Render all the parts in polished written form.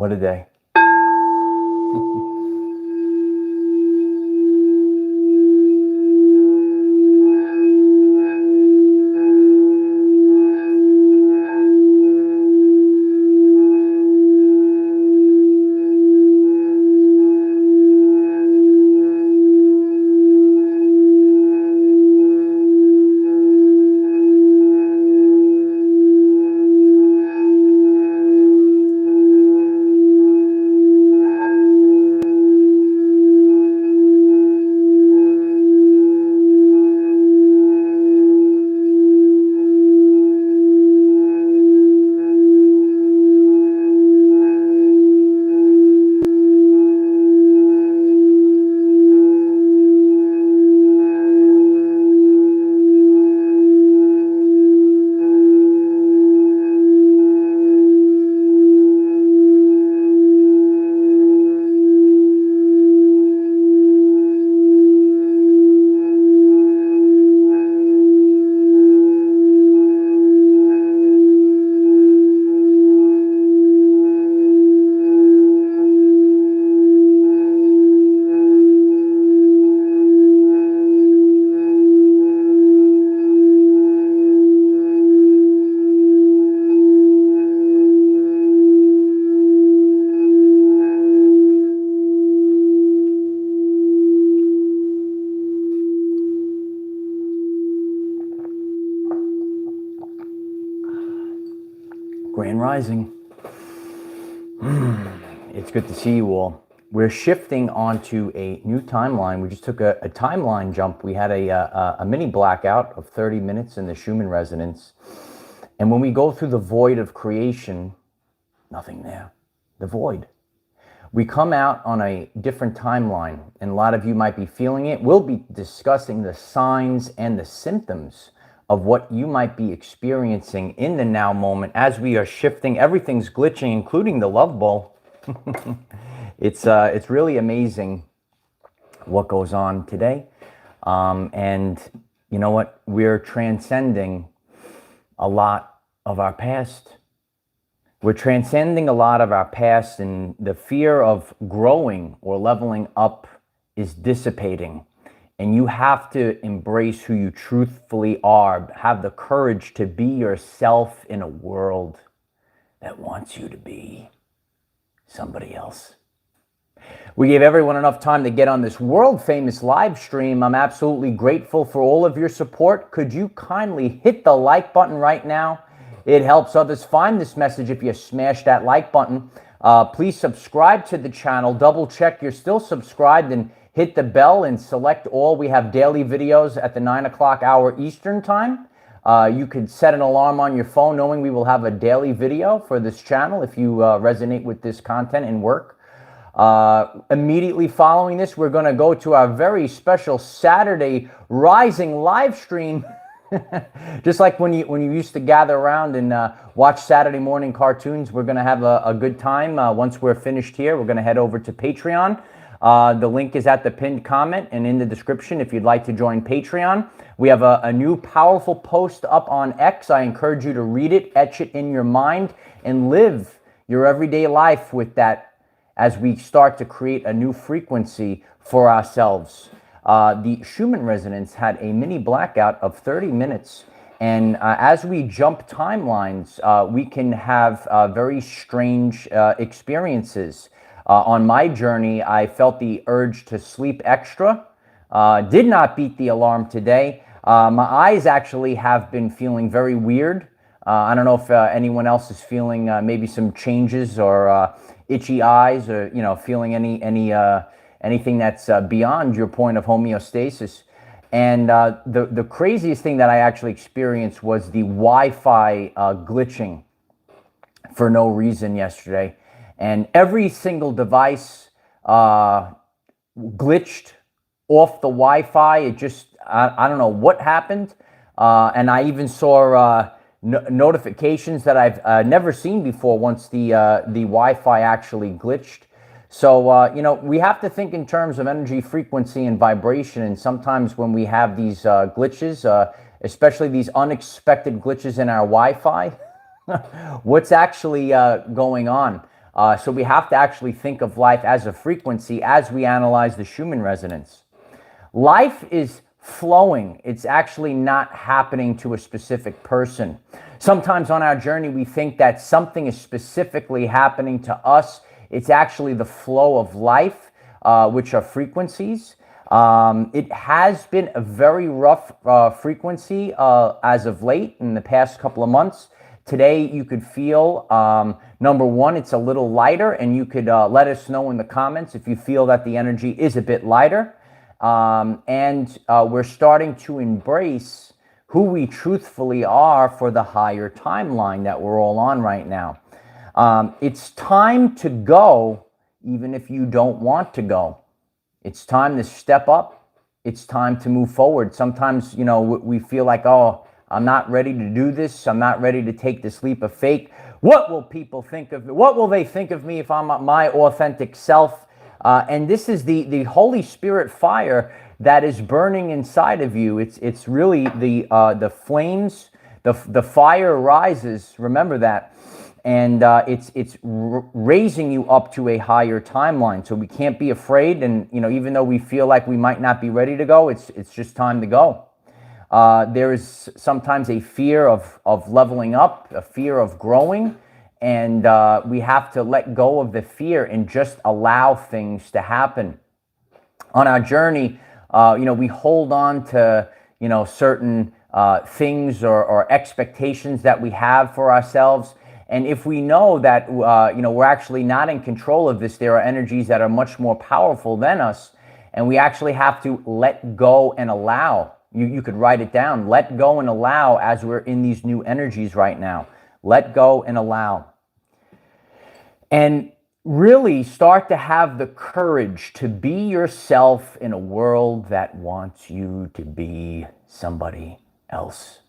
What a day. Grand Rising. It's good to see you all. We're shifting onto a new timeline. We just took a timeline jump. We had a mini blackout of 30 minutes in the Schumann resonance. And when we go through the void of creation, nothing there. The void. We come out on a different timeline, and a lot of you might be feeling it. We'll be discussing the signs and the symptoms of what you might be experiencing in the now moment as we are shifting. Everything's glitching, including the love ball. It's really amazing what goes on today. And you know what? We're transcending a lot of our past. We're transcending a lot of our past, and the fear of growing or leveling up is dissipating. And you have to embrace who you truthfully are. Have the courage to be yourself in a world that wants you to be somebody else. We gave everyone enough time to get on this world famous live stream. I'm absolutely grateful for all of your support. Could you kindly hit the like button right now? It helps others find this message if you smash that like button. Please subscribe to the channel. Double check you're still subscribed and hit the bell and select all. We have daily videos at the 9 o'clock hour Eastern time. You could set an alarm on your phone knowing we will have a daily video for this channel if you resonate with this content and work. Immediately following this, we're going to go to our very special Saturday Rising live stream. Just like when you used to gather around and watch Saturday morning cartoons, we're going to have a good time. Once we're finished here, we're going to head over to Patreon. The link is at the pinned comment and in the description if you'd like to join Patreon. We have a new powerful post up on X. I encourage you to read it, etch it in your mind, and live your everyday life with that as we start to create a new frequency for ourselves. The Schumann resonance had a mini blackout of 30 minutes. And as we jump timelines, we can have very strange experiences. On my journey, I felt the urge to sleep extra. Did not beat the alarm today. My eyes actually have been feeling very weird. I don't know if anyone else is feeling maybe some changes or itchy eyes, or feeling anything that's beyond your point of homeostasis. And the craziest thing that I actually experienced was the Wi-Fi glitching for no reason yesterday. And every single device glitched off the Wi-Fi. It just, I don't know what happened. And I even saw notifications that I've never seen before once the Wi-Fi actually glitched. So, we have to think in terms of energy, frequency, and vibration. And sometimes when we have these glitches, especially these unexpected glitches in our Wi-Fi, what's actually going on? So we have to actually think of life as a frequency as we analyze the Schumann resonance. Life is flowing. It's actually not happening to a specific person. Sometimes on our journey, we think that something is specifically happening to us. It's actually the flow of life, which are frequencies. It has been a very rough frequency as of late in the past couple of months. Today, you could feel, number one, it's a little lighter, and you could let us know in the comments if you feel that the energy is a bit lighter. We're starting to embrace who we truthfully are for the higher timeline that we're all on right now. It's time to go, even if you don't want to go. It's time to step up. It's time to move forward. Sometimes, we feel like, oh, I'm not ready to do this. I'm not ready to take this leap of faith. What will people think of me? What will they think of me if I'm my authentic self? And this is the Holy Spirit fire that is burning inside of you. It's really the flames, the fire rises. Remember that, and it's raising you up to a higher timeline. So we can't be afraid. And even though we feel like we might not be ready to go, it's just time to go. There is sometimes a fear of leveling up, a fear of growing, and we have to let go of the fear and just allow things to happen. On our journey, we hold on to, certain things or expectations that we have for ourselves. And if we know that, we're actually not in control of this, there are energies that are much more powerful than us, and we actually have to let go and allow. You could write it down. Let go and allow as we're in these new energies right now. Let go and allow. And really start to have the courage to be yourself in a world that wants you to be somebody else.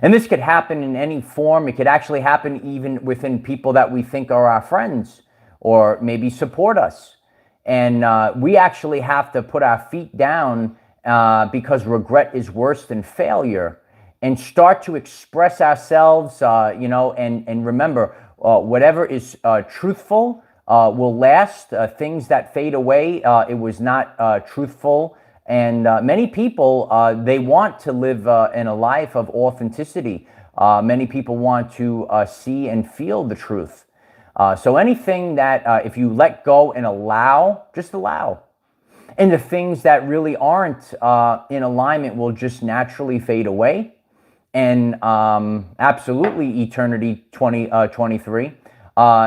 And this could happen in any form. It could actually happen even within people that we think are our friends or maybe support us. And we actually have to put our feet down because regret is worse than failure, and start to express ourselves, and remember, whatever is truthful will last. Things that fade away, it was not truthful. And many people, they want to live in a life of authenticity. Many people want to see and feel the truth. So anything that if you let go and allow, just allow. And the things that really aren't in alignment will just naturally fade away. And absolutely, eternity 2023.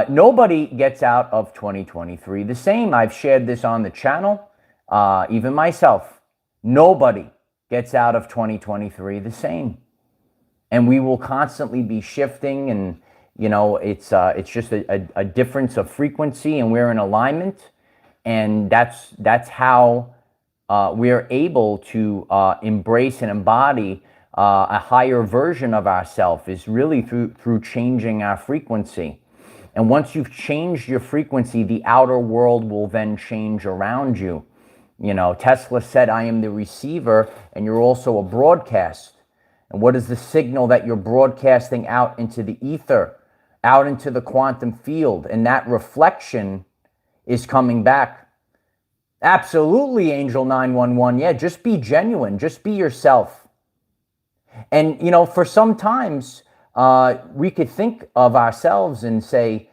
Nobody gets out of 2023 the same. I've shared this on the channel, even myself. Nobody gets out of 2023 the same. And we will constantly be shifting, and it's just a difference of frequency, and we're in alignment. And that's how we're able to embrace and embody a higher version of ourselves, is really through changing our frequency. And once you've changed your frequency, the outer world will then change around you. Tesla said, I am the receiver, and you're also a broadcast. And what is the signal that you're broadcasting out into the ether, out into the quantum field? And that reflection is coming back. Absolutely, Angel 911. Yeah, just be genuine. Just be yourself. And, for some times, we could think of ourselves and say,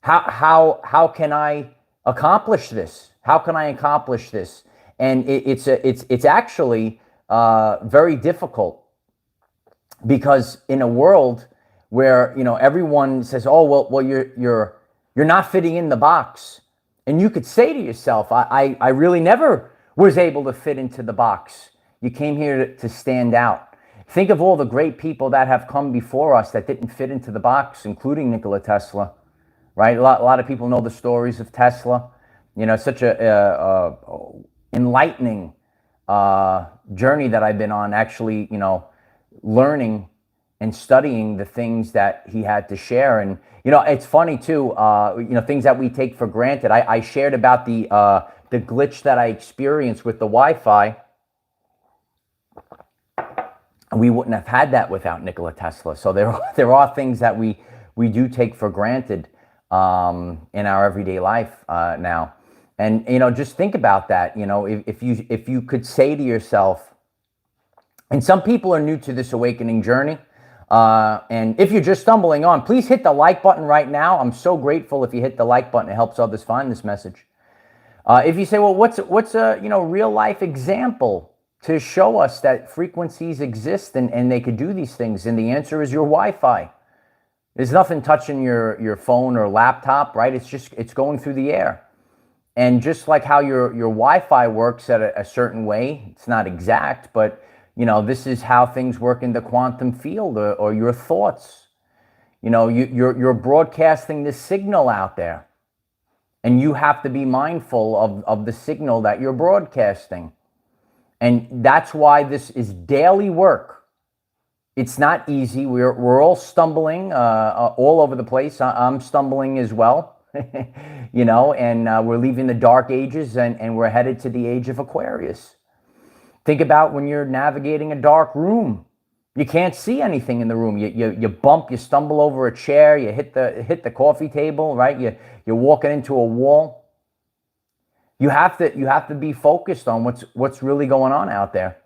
how can I accomplish this? How can I accomplish this? And it's actually very difficult, because in a world where everyone says, oh well you're not fitting in the box, and you could say to yourself, I really never was able to fit into the box. You came here to stand out. Think of all the great people that have come before us that didn't fit into the box, including Nikola Tesla, right? A lot of people know the stories of Tesla. Such a enlightening journey that I've been on, actually, learning and studying the things that he had to share. And, it's funny too, things that we take for granted. I shared about the glitch that I experienced with the Wi-Fi. We wouldn't have had that without Nikola Tesla. So there are things that we do take for granted. in our everyday life now. And, just think about that. If you could say to yourself, and some people are new to this awakening journey, and if you're just stumbling on, please hit the like button right now. I'm so grateful if you hit the like button. It helps others find this message. If you say, well, what's a real life example to show us that frequencies exist and they could do these things? And the answer is your Wi-Fi. There's nothing touching your phone or laptop, right? It's going through the air. And just like how your Wi-Fi works at a certain way, it's not exact, but this is how things work in the quantum field, or your thoughts. You're broadcasting this signal out there, and you have to be mindful of the signal that you're broadcasting. And that's why this is daily work. It's not easy. We're all stumbling all over the place. I'm stumbling as well, and we're leaving the dark ages and we're headed to the age of Aquarius. Think about when you're navigating a dark room. You can't see anything in the room. You bump, you stumble over a chair, you hit the coffee table, right? You're walking into a wall. You have to be focused on what's really going on out there.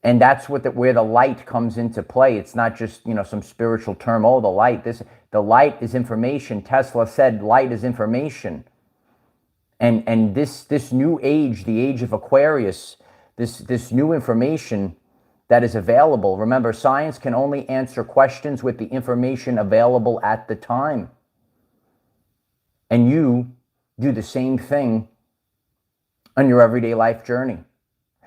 And that's where the light comes into play. It's not just, some spiritual term, oh, the light. The light is information. Tesla said light is information. And this new age, the age of Aquarius, this new information that is available. Remember, science can only answer questions with the information available at the time. And you do the same thing on your everyday life journey.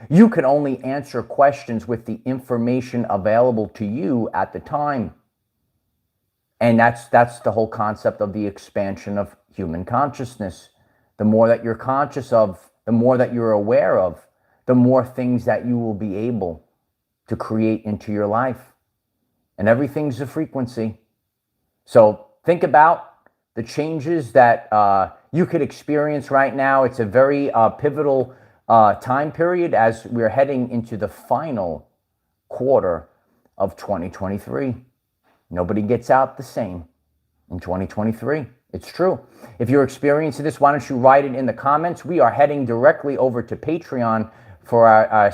You can only answer questions with the information available to you at the time. And that's the whole concept of the expansion of human consciousness. The more that you're conscious of, the more that you're aware of, the more things that you will be able to create into your life. And everything's a frequency. So think about the changes that you could experience right now. It's a very pivotal time period as we're heading into the final quarter of 2023. Nobody gets out the same in 2023. It's true. If you're experiencing this, why don't you write it in the comments? We are heading directly over to Patreon for our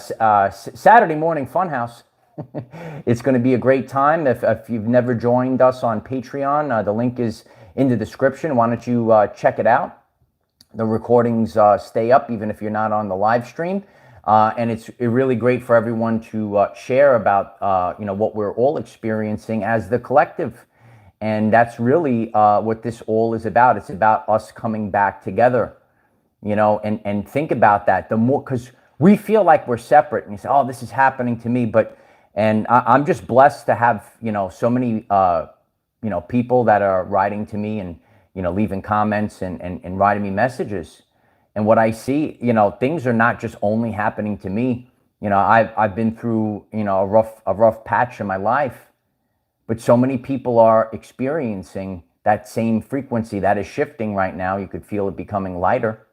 Saturday morning funhouse. It's going to be a great time. If you've never joined us on Patreon, the link is in the description. Why don't you check it out? The recordings stay up even if you're not on the live stream. And it's really great for everyone to share about what we're all experiencing as the collective. And that's really what this all is about. It's about us coming back together, and think about that. The more, because we feel like we're separate, and you say, oh, this is happening to me. And I'm just blessed to have, so many, people that are writing to me and, leaving comments and writing me messages. And what I see, things are not just only happening to me. I've been through, a rough patch in my life, but so many people are experiencing that same frequency that is shifting right now. You could feel it becoming lighter.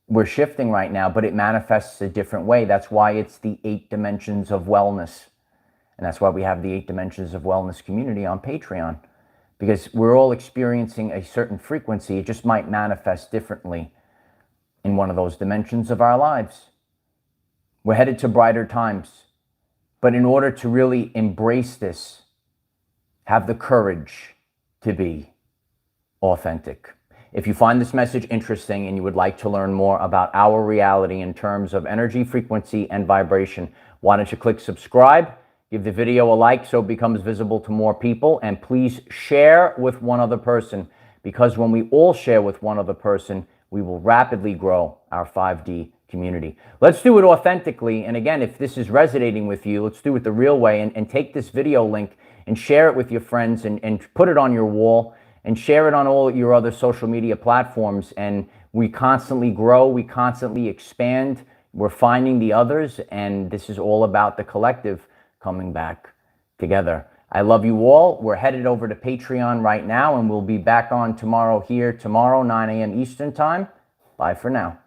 We're shifting right now, but it manifests a different way. That's why it's the 8 dimensions of wellness. And that's why we have the 8 dimensions of wellness community on Patreon, because we're all experiencing a certain frequency. It just might manifest differently in one of those dimensions of our lives. We're headed to brighter times. But in order to really embrace this, have the courage to be authentic. If you find this message interesting and you would like to learn more about our reality in terms of energy, frequency, and vibration, why don't you click subscribe, give the video a like so it becomes visible to more people, and please share with one other person, because when we all share with one other person, we will rapidly grow our 5D community. Let's do it authentically. And again, if this is resonating with you, let's do it the real way and take this video link and share it with your friends and put it on your wall. And share it on all your other social media platforms. And we constantly grow, we constantly expand. We're finding the others, and this is all about the collective coming back together. I love you all. We're headed over to Patreon right now, and we'll be back on tomorrow, 9 a.m. Eastern time. Bye for now.